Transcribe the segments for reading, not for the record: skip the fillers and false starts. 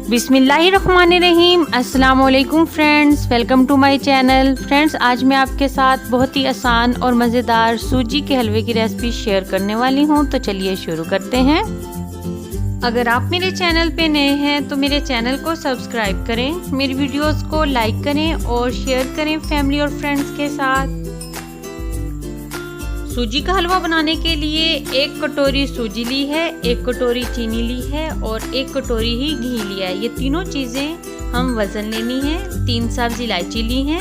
बिस्मिल्लाहिर्रहमानिर्रहीम। अस्सलाम वालेकुम friends, welcome to my channel. Friends, आज मैं आपके साथ बहुत ही आसान और मज़ेदार सूजी के हलवे की रेसिपी शेयर करने वाली हूं। तो चलिए शुरू करते हैं। अगर आप मेरे चैनल पे नए हैं तो मेरे चैनल को सब्सक्राइब करें, मेरी वीडियोस को लाइक करें और शेयर करें फैमिली और फ्रेंड्स के साथ। सूजी का हलवा बनाने के लिए 1 कटोरी सूजी ली है, 1 कटोरी चीनी ली है और 1 कटोरी ही घी लिया है। ये तीनों चीज़ें हम वज़न लेनी है। 3 सब्ज़ इलायची ली हैं,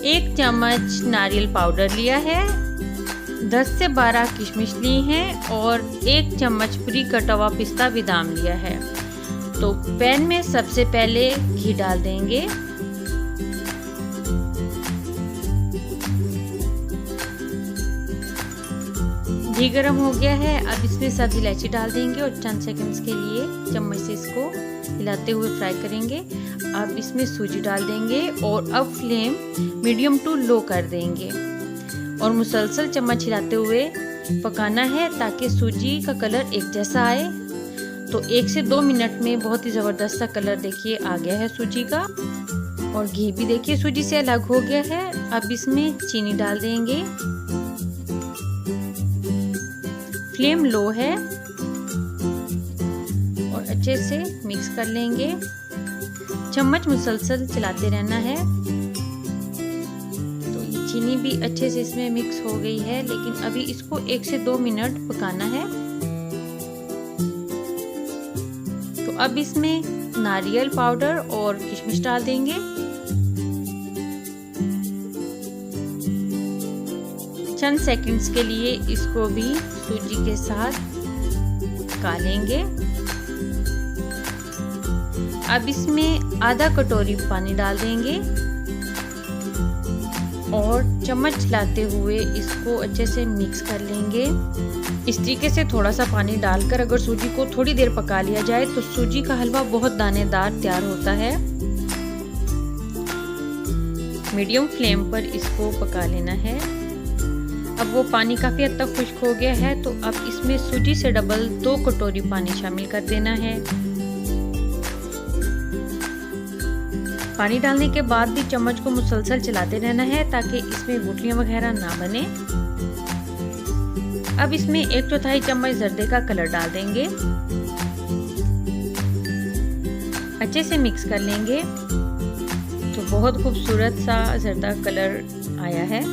1 चम्मच नारियल पाउडर लिया है, 10 से 12 किशमिश ली हैं और 1 चम्मच पूरी कटा हुआ पिस्ता बादाम लिया है। तो पैन में सबसे पहले घी डाल देंगे। घी गरम हो गया है। अब इसमें सब्ज़ इलायची डाल देंगे और चंद सेकंड्स के लिए चम्मच से इसको हिलाते हुए फ्राई करेंगे। अब इसमें सूजी डाल देंगे और अब फ्लेम मीडियम टू लो कर देंगे और मुसलसल चम्मच हिलाते हुए पकाना है ताकि सूजी का कलर एक जैसा आए। तो 1 से 2 मिनट में बहुत ही ज़बरदस्त सा कलर देखिए आ गया है सूजी का और घी भी देखिए सूजी से अलग हो गया है। अब इसमें चीनी डाल देंगे। फ्लेम लो है और अच्छे से मिक्स कर लेंगे। चम्मच मुसलसल चलाते रहना है। तो चीनी भी अच्छे से इसमें मिक्स हो गई है, लेकिन अभी इसको 1 से 2 मिनट पकाना है। तो अब इसमें नारियल पाउडर और किशमिश डाल देंगे। चंद सेकंड्स के लिए इसको भी सूजी के साथ पका लेंगे। अब इसमें आधा कटोरी पानी डाल देंगे और चम्मच चलाते हुए इसको अच्छे से मिक्स कर लेंगे। इस तरीके से थोड़ा सा पानी डालकर अगर सूजी को थोड़ी देर पका लिया जाए तो सूजी का हलवा बहुत दानेदार तैयार होता है। मीडियम फ्लेम पर इसको पका लेना है। अब वो पानी काफ़ी हद तक खुश्क हो गया है, तो अब इसमें सूजी से डबल 2 कटोरी पानी शामिल कर देना है। पानी डालने के बाद भी चम्मच को मुसलसल चलाते रहना है ताकि इसमें गुठलियां वगैरह ना बने। अब इसमें 1/4 चम्मच जर्दे का कलर डाल देंगे। अच्छे से मिक्स कर लेंगे। तो बहुत खूबसूरत सा जर्दा कलर आया है।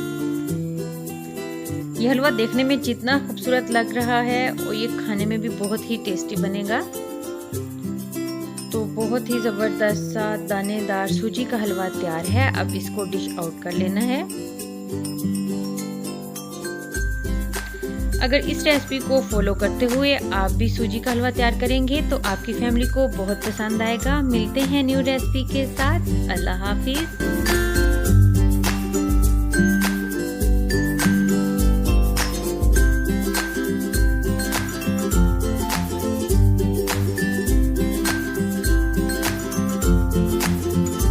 ये हलवा देखने में जितना खूबसूरत लग रहा है और ये खाने में भी बहुत ही टेस्टी बनेगा। तो बहुत ही ज़बरदस्त सा दानेदार सूजी का हलवा तैयार है। अब इसको डिश आउट कर लेना है। अगर इस रेसिपी को फॉलो करते हुए आप भी सूजी का हलवा तैयार करेंगे तो आपकी फैमिली को बहुत पसंद आएगा। मिलते हैं न्यू रेसिपी के साथ। अल्लाह हाफिज़।